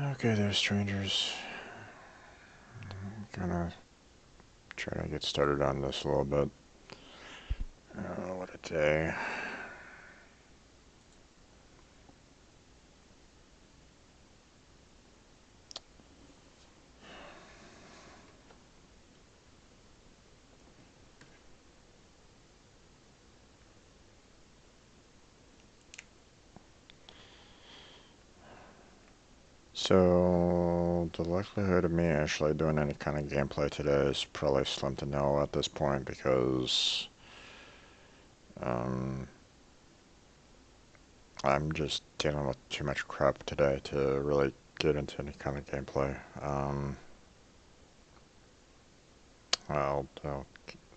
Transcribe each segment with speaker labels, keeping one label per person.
Speaker 1: Okay there, strangers. I'm gonna try to get started on this a little bit. Oh, what a day. So, the likelihood of me actually doing any kind of gameplay today is probably slim to nil at this point because um, I'm just dealing with too much crap today to really get into any kind of gameplay.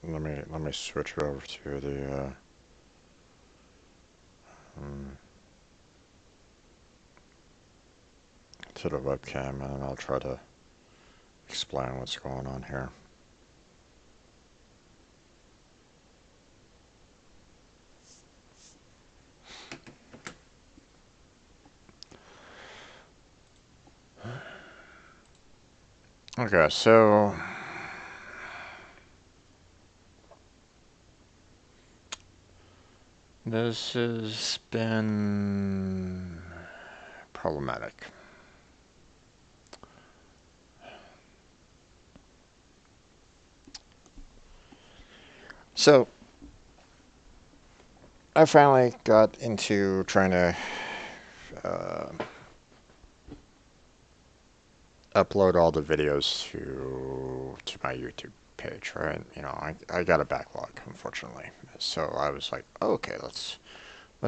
Speaker 1: Let me switch it over to um, the webcam, and I'll try to explain what's going on here. Okay, so this has been problematic. So I finally got into trying to upload all the videos to my YouTube page, right? You know, I got a backlog, unfortunately. So I was like, oh, okay, let's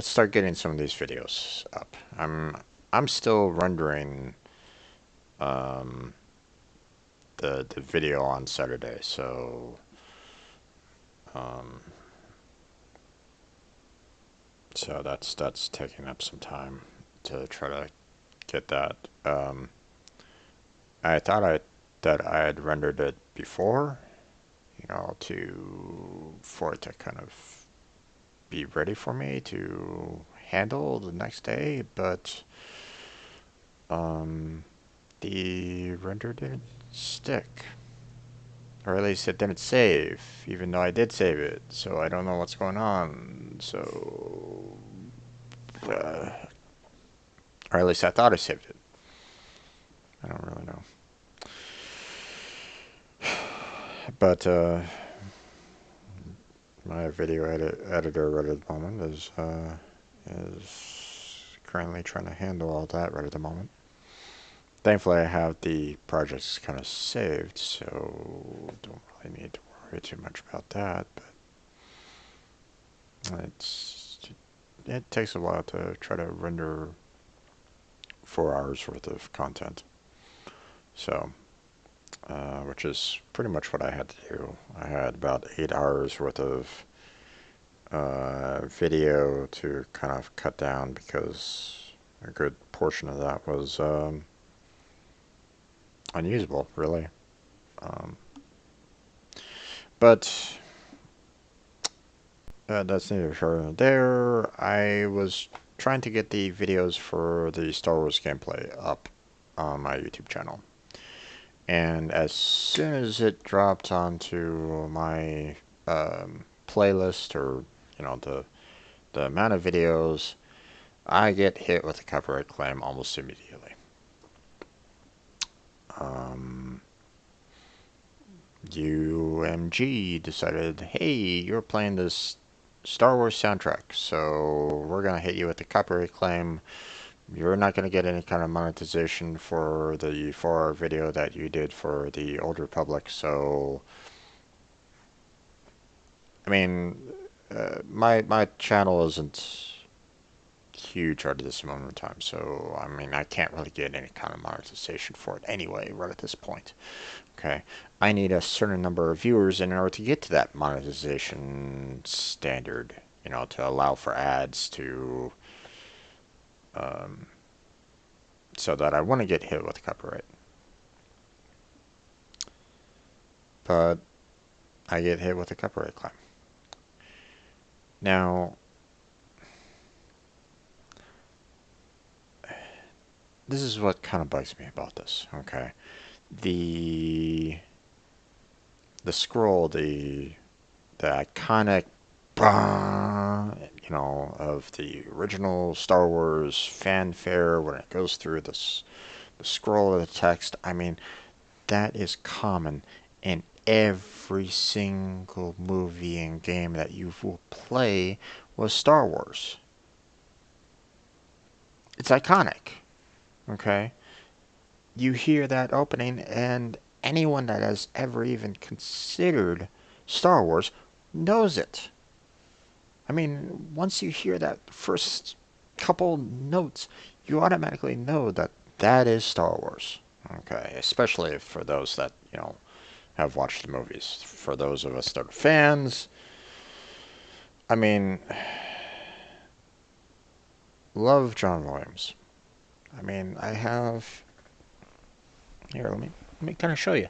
Speaker 1: start getting some of these videos up. I'm still rendering um, the video on Saturday, um, so that's taking up some time to try to get that. I thought that I had rendered it before, you know, for it to kind of be ready for me to handle the next day, but um, the render didn't stick, or at least it didn't save, even though I did save it. So I don't know what's going on. So, or at least I thought I saved it. I don't really know, but my video editor right at the moment is currently trying to handle all that right at the moment. Thankfully, I have the projects kind of saved, so don't really need to worry too much about that. But it takes a while to try to render 4 hours worth of content. So, which is pretty much what I had to do. I had about 8 hours worth of video to kind of cut down because a good portion of that was unusable, really. Um, but that's neither here nor there. I was trying to get the videos for the Star Wars gameplay up on my YouTube channel. And as soon as it dropped onto my playlist, or you know, the amount of videos, I get hit with a copyright claim almost immediately. Um, UMG decided, hey, you're playing this Star Wars soundtrack, so we're gonna hit you with a copyright claim. You're not gonna get any kind of monetization for the 4-hour video that you did for the Old Republic. So, I mean, my channel isn't huge right at this moment in time, so I mean, I can't really get any kind of monetization for it anyway, right at this point. Okay, I need a certain number of viewers in order to get to that monetization standard, you know, to allow for ads to, um, so that I want to get hit with copyright. But I get hit with a copyright claim. Now, this is what kind of bugs me about this. Okay, the the scroll, the iconic, of the original Star Wars fanfare when it goes through this the scroll of the text. I mean, that is common in every single movie and game that you will play with Star Wars. It's iconic, okay? You hear that opening, and anyone that has ever even considered Star Wars knows it. I mean, once you hear that first couple notes, you automatically know that that is Star Wars. Okay, especially for those that, have watched the movies. For those of us that are fans, I mean, love John Williams. I mean, I have here. Let me kind of show you.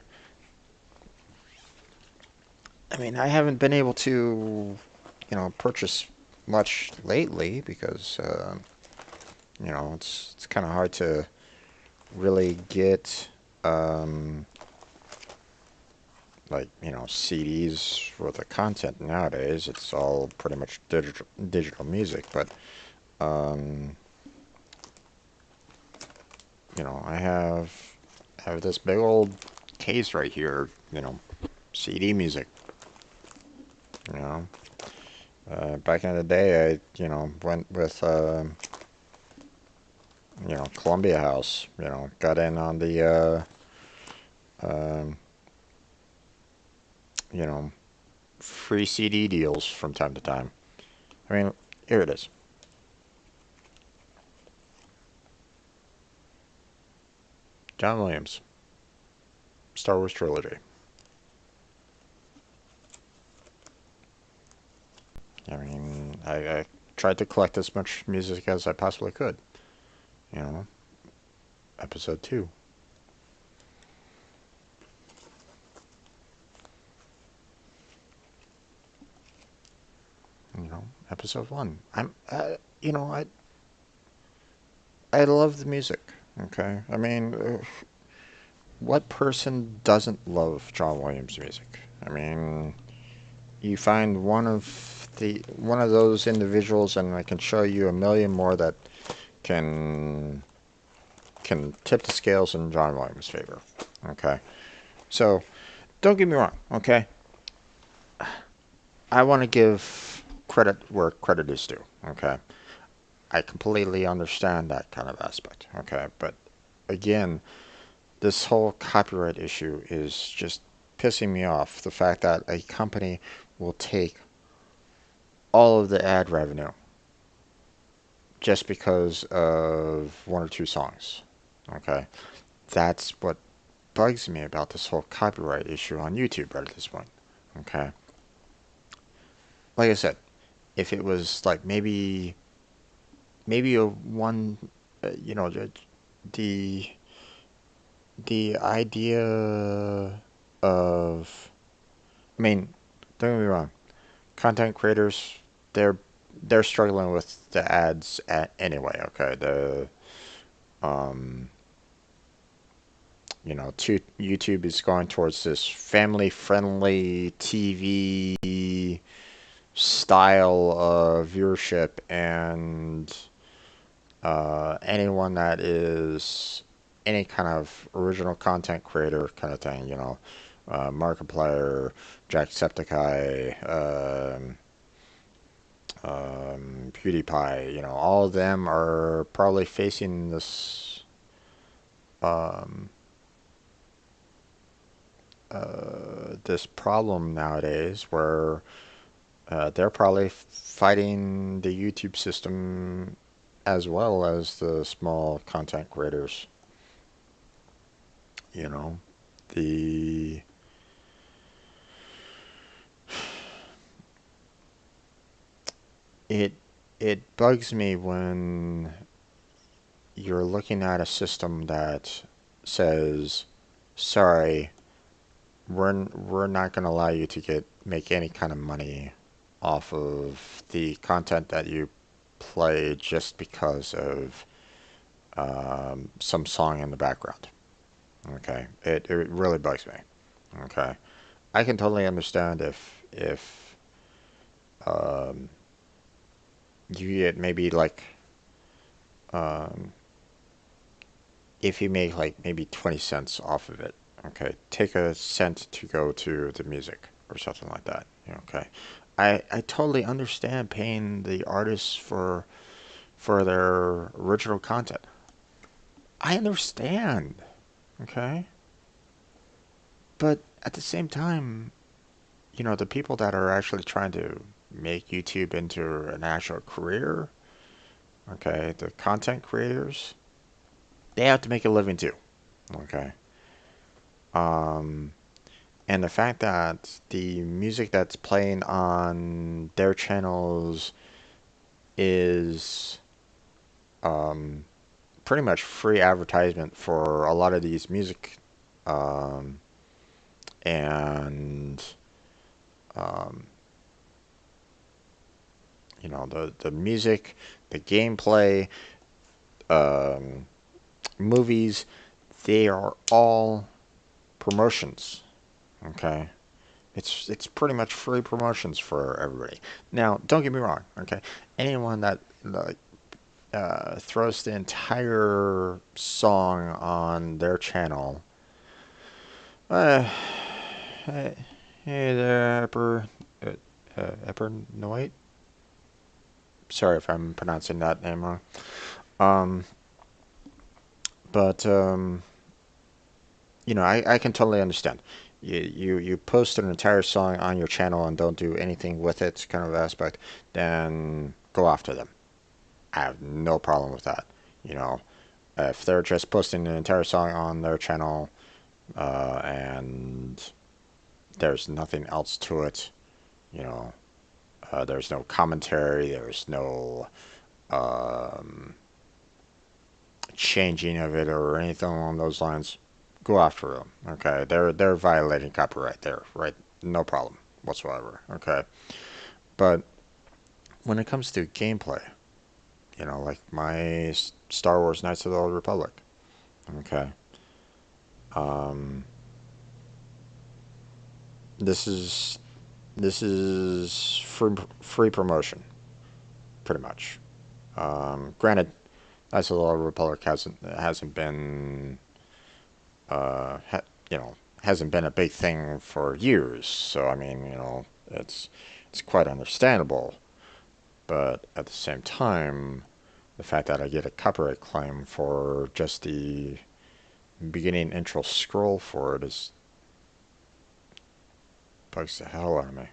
Speaker 1: I mean, I haven't been able to, purchase much lately because, it's kind of hard to really get, like, CDs for the content nowadays. It's all pretty much digital music, but, um, I have this big old case right here, CD music, you know. Back in the day, I, went with, Columbia House, got in on the, um, you know, free CD deals from time to time. I mean, here it is. John Williams, Star Wars Trilogy. I mean, I tried to collect as much music as I possibly could. You know, episode 2. Episode 1. I love the music. Okay, I mean, what person doesn't love John Williams music? I mean, you find one of those individuals, and I can show you a million more that can can tip the scales in John Williams' favor. Okay, so don't get me wrong. Okay, I want to give credit where credit is due. Okay, I completely understand that kind of aspect. Okay, but again, this whole copyright issue is just pissing me off. The fact that a company will take all of the ad revenue just because of one or two songs. Okay, that's what bugs me about this whole copyright issue on YouTube right at this point. Okay, like I said, if it was like maybe a one, the the idea of, I mean, don't get me wrong, content creators, they're they're struggling with the ads anyway. Okay, um, YouTube is going towards this family-friendly TV style of viewership, and anyone that is any kind of original content creator kind of thing, Markiplier, Jacksepticeye, PewDiePie, all of them are probably facing um, this problem nowadays where they're probably fighting the YouTube system as well as the small content creators. You know, the it it bugs me when you're looking at a system that says, "Sorry, we're not going to allow you to make any kind of money off of the content that you play just because of some song in the background. Okay, it really bugs me. Okay, I can totally understand if um, you get maybe like um, if you make like maybe 20 cents off of it. Okay, take a cent to go to the music or something like that. Okay, I totally understand paying the artists for their original content. I understand. Okay, but at the same time, the people that are actually trying to make YouTube into an actual career, okay, the content creators, they have to make a living too. Okay. Um, and the fact that the music that's playing on their channels is um, pretty much free advertisement for a lot of these music um, and um, the music, the gameplay, um, movies, they are all promotions. Okay, it's pretty much free promotions for everybody. Now, don't get me wrong. Okay, anyone that like throws the entire song on their channel. Uh, hey, hey there, Epper Sorry if I'm pronouncing that name wrong. Um, but I can totally understand. You post an entire song on your channel and don't do anything with it, kind of aspect, then go after them. I have no problem with that. You know, if they're just posting an entire song on their channel and there's nothing else to it, you know, there's no commentary, there's no um, changing of it or anything along those lines, go after them. Okay, they're violating copyright there, right? No problem whatsoever. Okay, but when it comes to gameplay, like my Star Wars Knights of the Old Republic. Okay, um, this is this is free promotion, pretty much. Granted, Knights of the Old Republic hasn't been uh, ha, hasn't been a big thing for years. So I mean, it's quite understandable. But at the same time, the fact that I get a copyright claim for just the beginning intro scroll for it is bugs the hell out of me.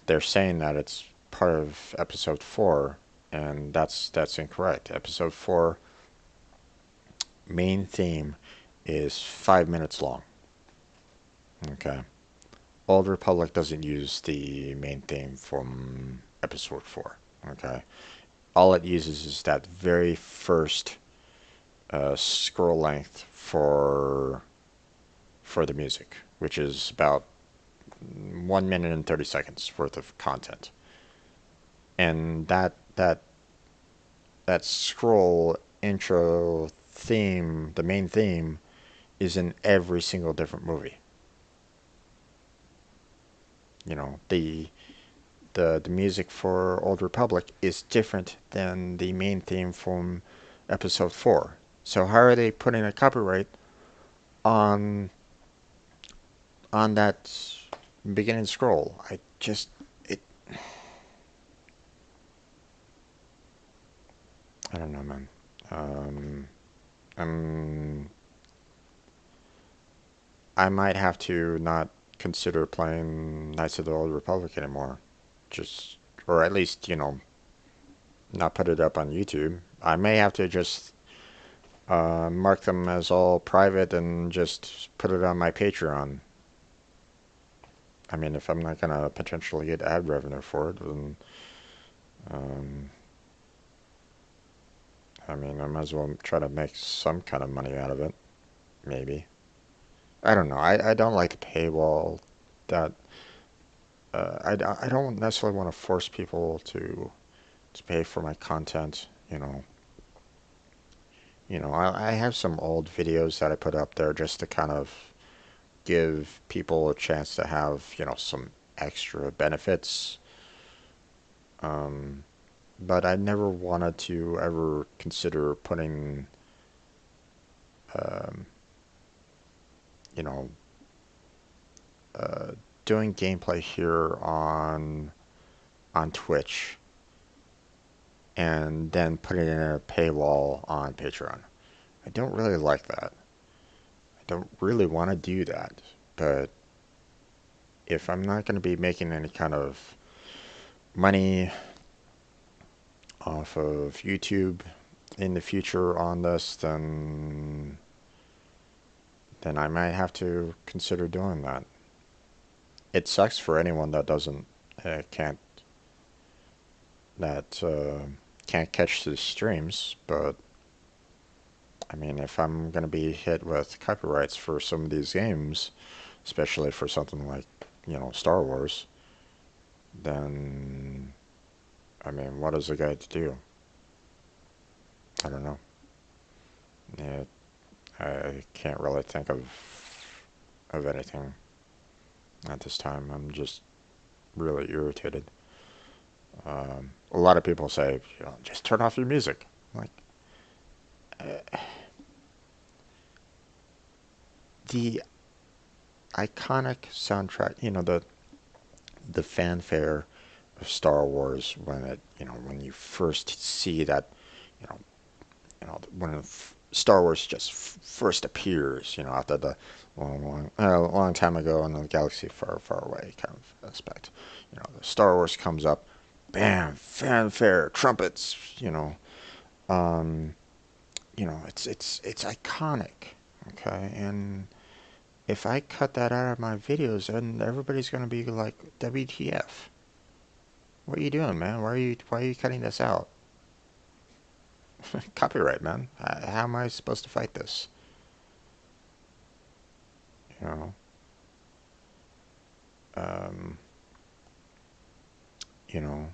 Speaker 1: They're saying that it's part of episode 4, and that's incorrect. Episode 4 main theme is 5 minutes long. Okay. Old Republic doesn't use the main theme from episode 4. Okay. All it uses is that very first scroll length for the music, which is about 1 minute and 30 seconds worth of content. And that scroll intro theme, the main theme, is in every single different movie. The music for Old Republic is different than the main theme from episode 4. So how are they putting a copyright on that beginning scroll? It I don't know, man. Um, I'm I might have to not consider playing Knights of the Old Republic anymore. Just or at least, not put it up on YouTube. I may have to just mark them as all private and just put it on my Patreon. I mean, if I'm not gonna potentially get ad revenue for it, then um, I mean, I might as well try to make some kind of money out of it. Maybe. I don't know. I don't like the paywall. That I don't necessarily want to force people to pay for my content. I have some old videos that I put up there just to kind of give people a chance to have, some extra benefits. Um, but I never wanted to ever consider putting, um, you know, uh, doing gameplay here on Twitch and then putting it in a paywall on Patreon. I don't really like that. I don't really want to do that. But if I'm not going to be making any kind of money off of YouTube in the future on this, then I might have to consider doing that. It sucks for anyone that doesn't can't that can't catch the streams, but I mean, if I'm gonna be hit with copyrights for some of these games, especially for something like Star Wars, then I mean, what is the guy to do? I don't know. Yeah, I can't really think of anything at this time. I'm just really irritated. A lot of people say, just turn off your music. Like, uh, the iconic soundtrack, the fanfare of Star Wars when when you first see that, you know, when Star Wars just first appears, after the long time ago in the galaxy far, far away kind of aspect. The Star Wars comes up, bam, fanfare, trumpets, um, it's iconic, okay? And if I cut that out of my videos, then everybody's gonna be like, WTF? What are you doing, man? Why are you cutting this out? Copyright, man. How am I supposed to fight this? You know, um, you know,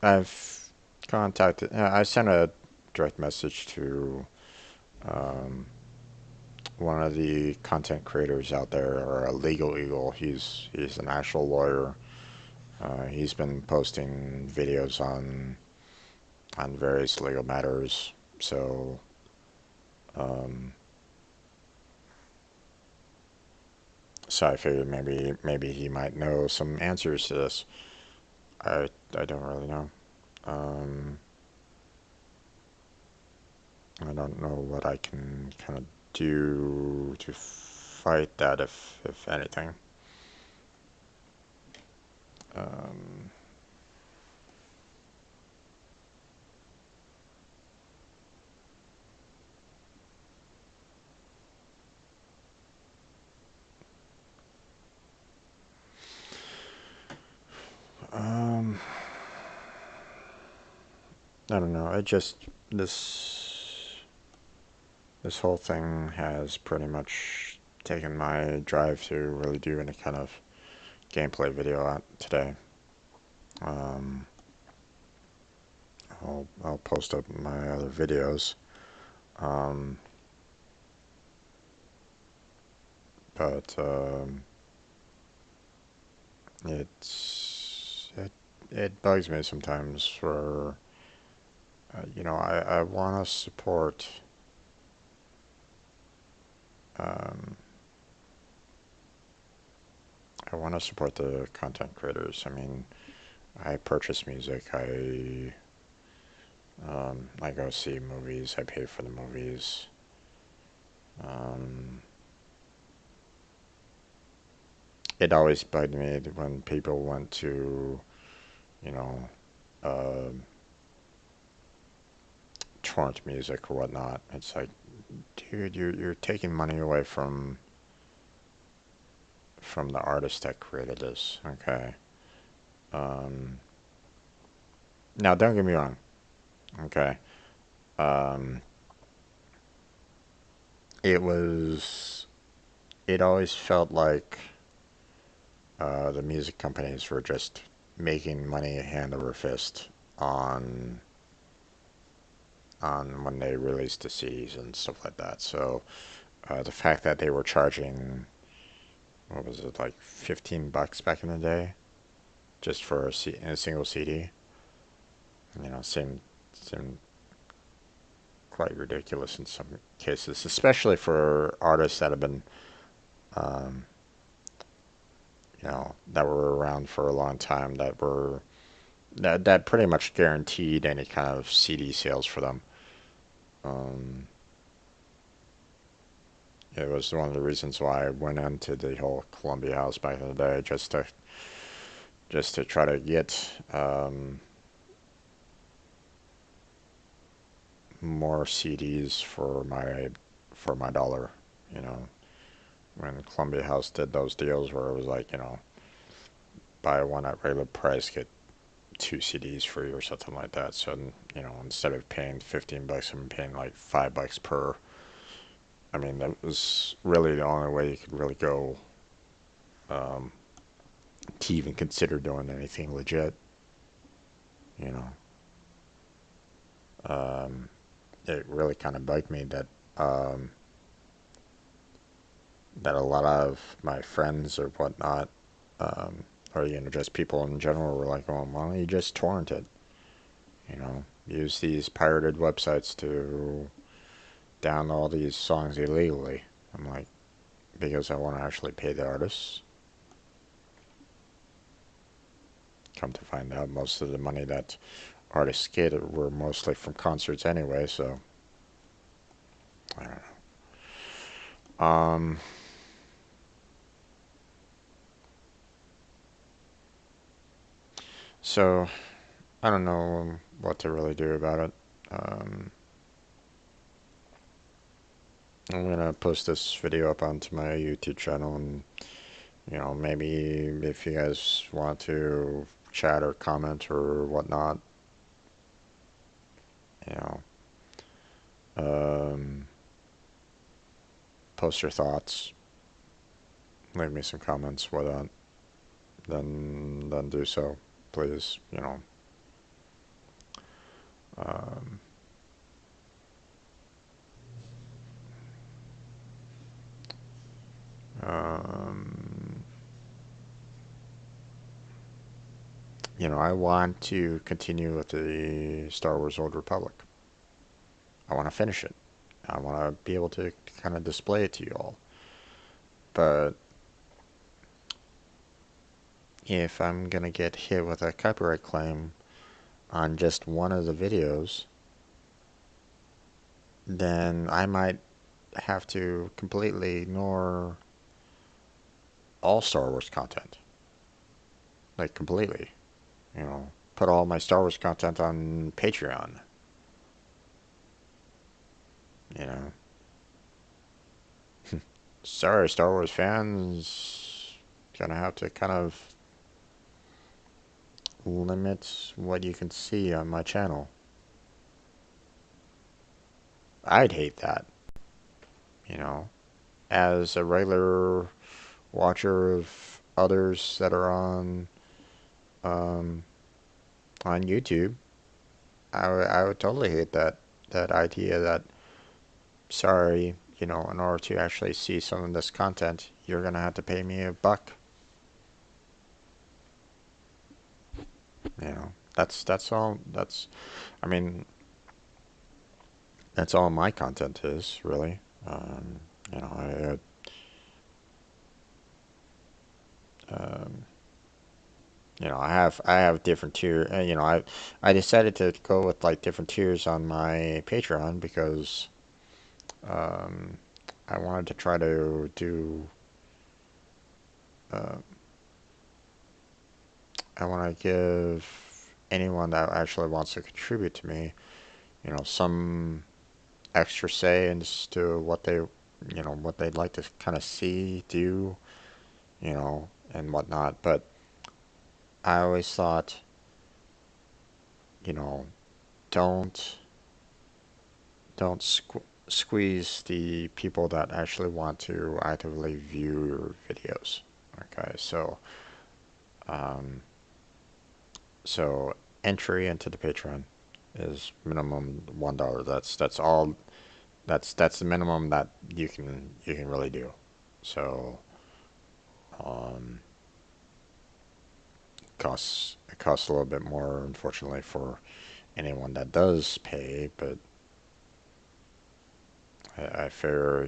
Speaker 1: I've I sent a direct message to um, one of the content creators out there, or a legal eagle. He's an actual lawyer. He's been posting videos on various legal matters. So, um, so I figured maybe he might know some answers to this. I don't really know. Um, I don't know what I can kind of do to fight that, if anything. Um, um, I don't know. This whole thing has pretty much taken my drive to really do any kind of gameplay video out today. Um, I'll post up my other videos. Um, but it bugs me sometimes for I want to support um, I want to support the content creators. I mean, I purchase music. I go see movies. I pay for the movies. Um, it always bugged me when people went to, you know, uh, torrent music or whatnot. It's like, dude, you're taking money away from the artist that created this. Okay. Um, Now, don't get me wrong. Okay. Um, it was. It always felt like the music companies were just making money hand over fist on on when they released the CDs and stuff like that. So the fact that they were charging, what was it, like $15 back in the day, just for a single CD, seemed quite ridiculous in some cases, especially for artists that have been, um, that were around for a long time, that pretty much guaranteed any kind of CD sales for them. Um, it was one of the reasons why I went into the whole Columbia House back in the day, just to try to get more CDs for my dollar. You know, when Columbia House did those deals where it was like, buy one at regular price, get two CDs free or something like that. So, instead of paying $15, I'm paying like $5 per. I mean, that was really the only way you could really go, um, to even consider doing anything legit. You know, it really kind of bugged me um, that a lot of my friends or whatnot, um, or just people in general, were like, "Well, why don't you just torrent it? Use these pirated websites to download these songs illegally." I'm like, because I want to actually pay the artists. Come to find out, most of the money that artists get were mostly from concerts anyway. So I don't know. So I don't know what to really do about it. Um, I'm gonna post this video up onto my YouTube channel, and maybe if you guys want to chat or comment or whatnot, you know, um, post your thoughts, leave me some comments, whatnot, then do so, please. Um, um, I want to continue with the Star Wars Old Republic. I want to finish it. I want to be able to kind of display it to you all. But if I'm gonna get hit with a copyright claim on just one of the videos, then I might have to completely ignore all Star Wars content. Like, completely. Put all my Star Wars content on Patreon. You know. Sorry, Star Wars fans. Gonna have to kind of limit what you can see on my channel. I'd hate that. You know. As a regular watcher of others that are um, on YouTube, I would totally hate that idea that, sorry, in order to actually see some of this content, you're gonna have to pay me $1. That's all. I mean, that's all my content is really. You know, um, I have different tier. I decided to go with like different tiers on my Patreon because um, I wanted to try to do. Uh, I want to give anyone that actually wants to contribute to me, some extra say as to what they'd like to kind of see, do, and whatnot. But I always thought, you know, don't squeeze the people that actually want to actively view your videos. Okay, um, so entry into the Patreon. is minimum $1. That's all. That's the minimum that you can really do. So um, it costs a little bit more, unfortunately, for anyone that does pay. But I figure,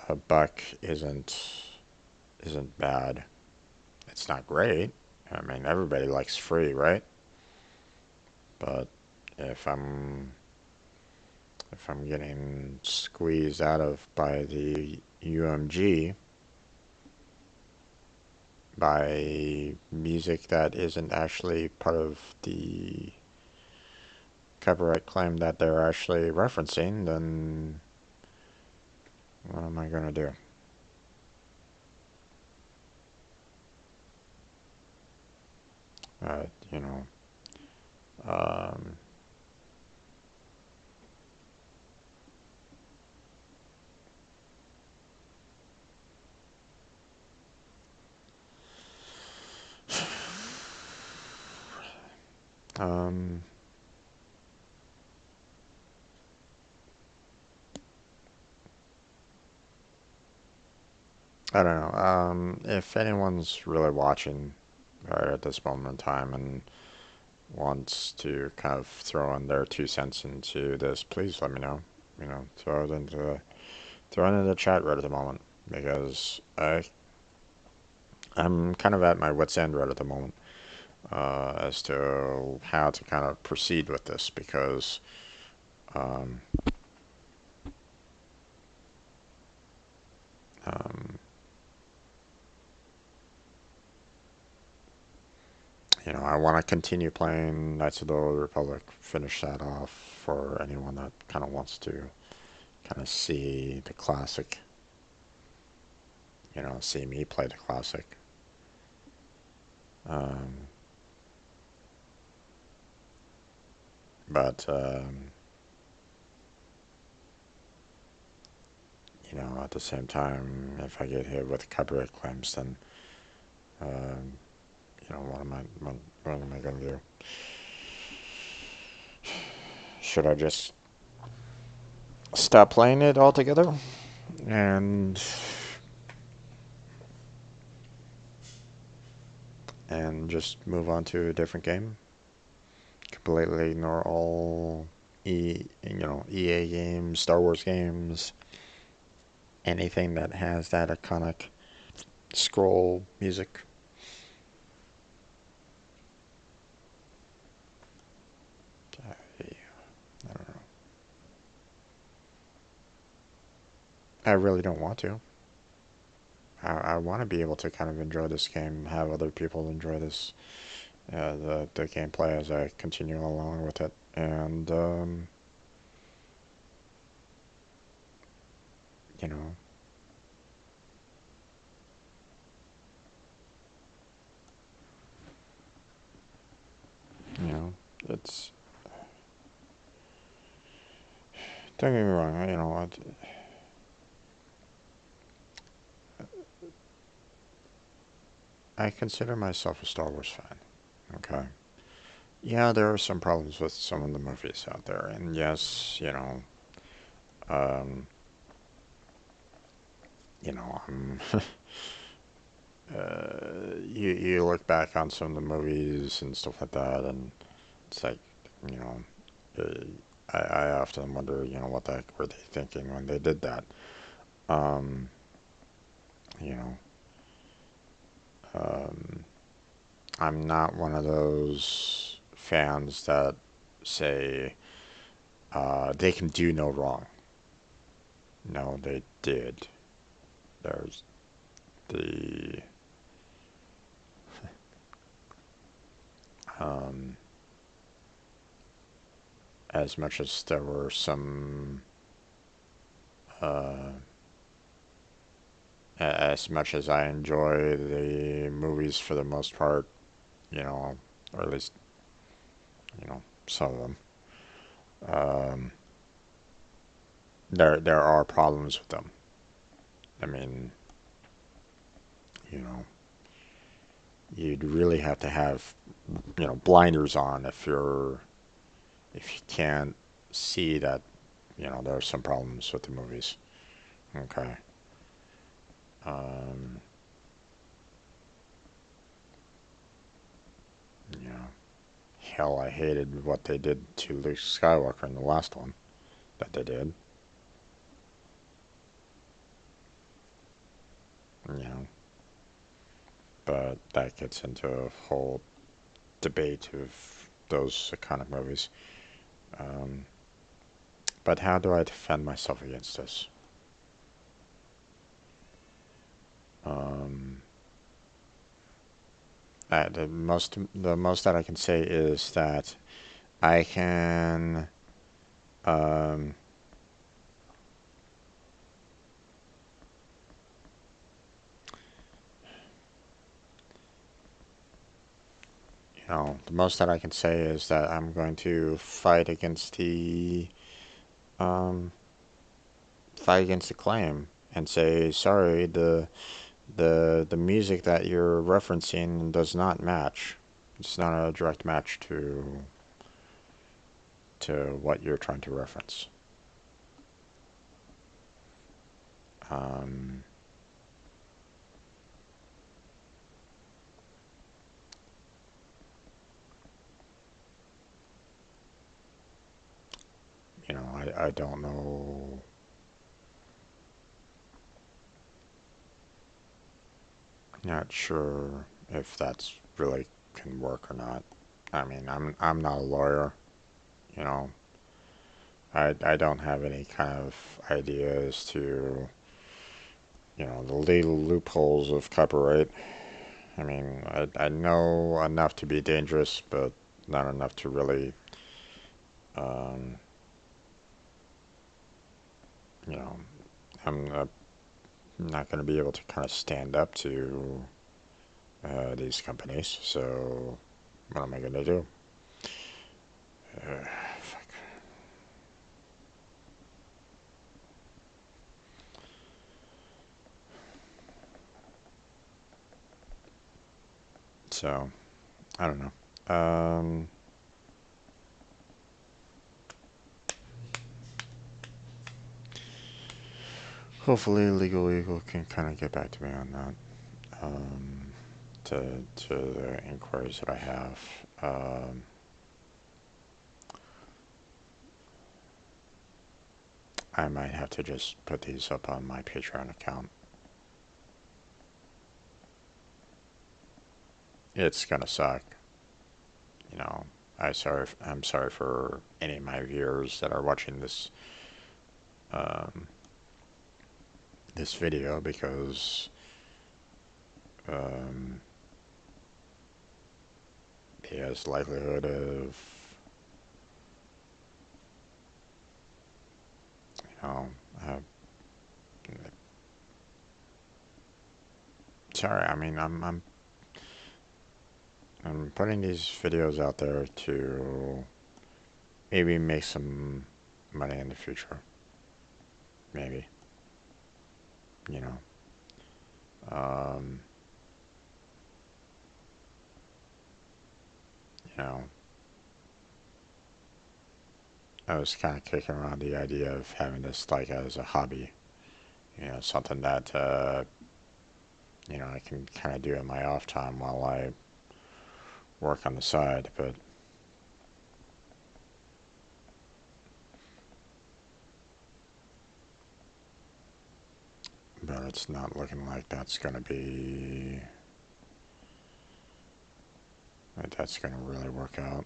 Speaker 1: a buck isn't bad. It's not great. I mean, everybody likes free, right? But if I'm if I'm getting squeezed out of by the UMG by music that isn't actually part of the copyright claim that they're actually referencing, then what am I gonna do? Uh, you know, um, um, I don't know. If anyone's really watching right at this moment in time and wants to kind of throw in their 2 cents into this, please let me know. Throw it into the chat right at the moment because I'm kind of at my wit's end right at the moment as to how to kind of proceed with this because um, um, I want to continue playing Knights of the Old Republic, finish that off for anyone that kind of wants to kind of see the classic, see me play the classic. Um, but at the same time, if I get hit with copyright claims, then um, what am I gonna do? Should I just stop playing it altogether and just move on to a different game? Completely ignore all EA games, Star Wars games, anything that has that iconic scroll music. I don't know. I really don't want to. I want to be able to kind of enjoy this game, have other people enjoy the gameplay as I continue along with it, and you know, you know, it's don't get me wrong, I consider myself a Star Wars fan. Okay. Yeah, there are some problems with some of the movies out there, and yes, um, I'm, you look back on some of the movies and stuff like that, and it's like, you know, I often wonder, what the heck were they thinking when they did that? Um, you know, um, I'm not one of those fans that say they can do no wrong. No, they did. There's the um, as much as there were some, uh, as much as I enjoy the movies for the most part, or at least some of them, um, there are problems with them. I mean, you know, you'd really have to have, blinders on if you can't see that, there are some problems with the movies. Okay. Um, you know, hell, I hated what they did to Luke Skywalker in the last one that they did. You know, but that gets into a whole debate of those kind of movies. Um, but how do I defend myself against this? Um, the most that I can say is that I can um, the most that I can say is that I'm going to um, fight against the claim and say sorry. The music that you're referencing does not match. It's not a direct match to what you're trying to reference. Um, I don't know. Not sure if that's really can work or not. I mean, I'm not a lawyer, you know. I don't have any kind of idea as to, the legal loopholes of copyright. I mean, I know enough to be dangerous, but not enough to really, um, you know, I'm not going to be able to kind of stand up to these companies. So, what am I going to do? Uh, so, I don't know. Hopefully, Legal Eagle can kind of get back to me on that. To the inquiries that I have. I might have to just put these up on my Patreon account. It's gonna suck, you know. I'm sorry for any of my viewers that are watching um, this video because um, he has likelihood of, you know, uh, sorry. I mean, I'm putting these videos out there to maybe make some money in the future. Maybe, you know. Um, you know, I was kind of kicking around the idea of having this like as a hobby, something that I can kind of do in my off time while I work on the side. But it's not looking like that's gonna really work out.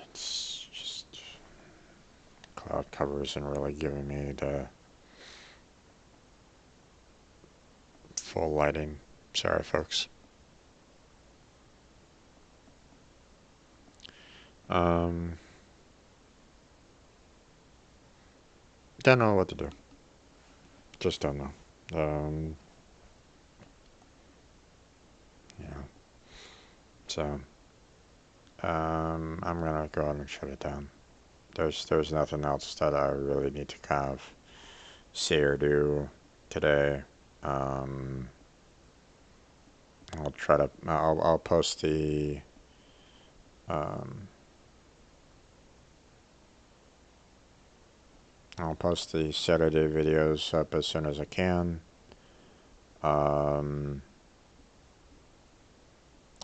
Speaker 1: It's just cloud cover isn't really giving me the full lighting. Sorry, folks. Um, don't know what to do. Just don't know. Yeah. So, I'm gonna go ahead and shut it down. There's nothing else that I really need to kind of say or do today. Um, I'll post um, I'll post the Saturday videos up as soon as I can. Um,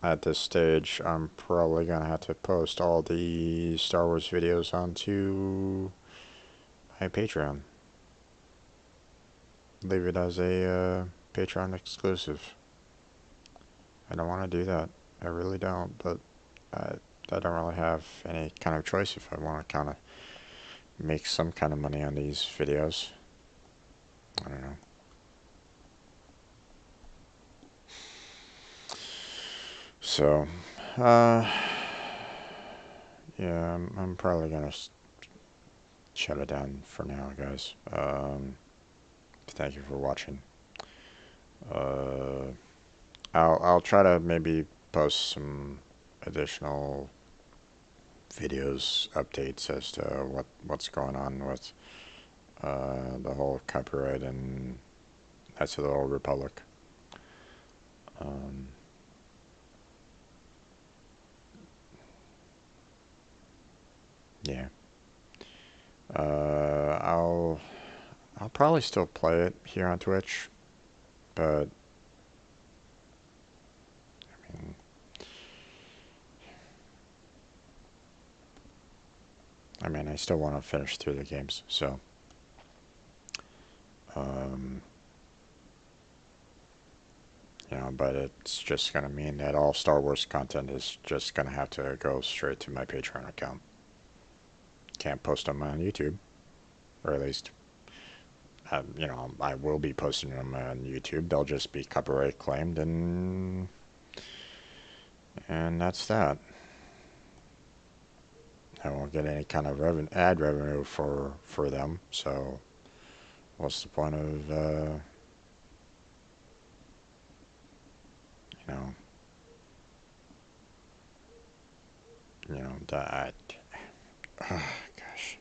Speaker 1: at this stage, I'm probably gonna have to post all the Star Wars videos onto my Patreon. Leave it as a Patreon exclusive. I don't want to do that. I really don't, but I don't really have any kind of choice if I want to kind of make some kind of money on these videos. I don't know. So, uh, yeah, I'm probably gonna shut it down for now, guys. Thank you for watching. Uh, I'll try to maybe post some additional videos, updates as to what's going on with the whole copyright and Knights of the Old Republic. Um, yeah. I'll probably still play it here on Twitch, but I mean, I still want to finish through the games, so um, but it's just gonna mean that all Star Wars content is just gonna have to go straight to my Patreon account. Can't post them on YouTube, or at least, I will be posting them on YouTube. They'll just be copyright claimed, and that's that. I won't get any kind of ad revenue for them. So what's the point of you know that? Oh, gosh.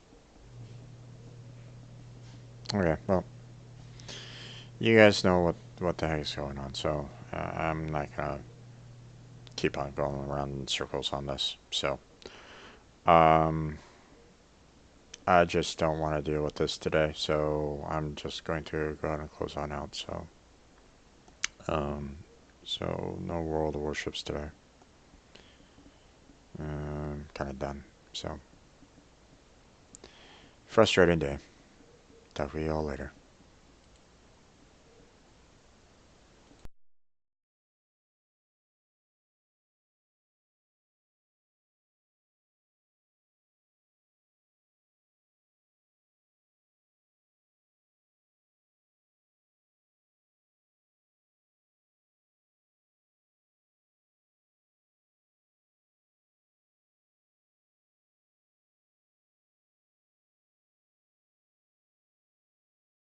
Speaker 1: Okay, well, you guys know what the heck is going on. So I'm not gonna keep on going around in circles on this. So um, I just don't want to deal with this today. So I'm just going to go ahead and close on out. Um, so no World of Warships today. Kind of done. So frustrating day. Talk to you all later.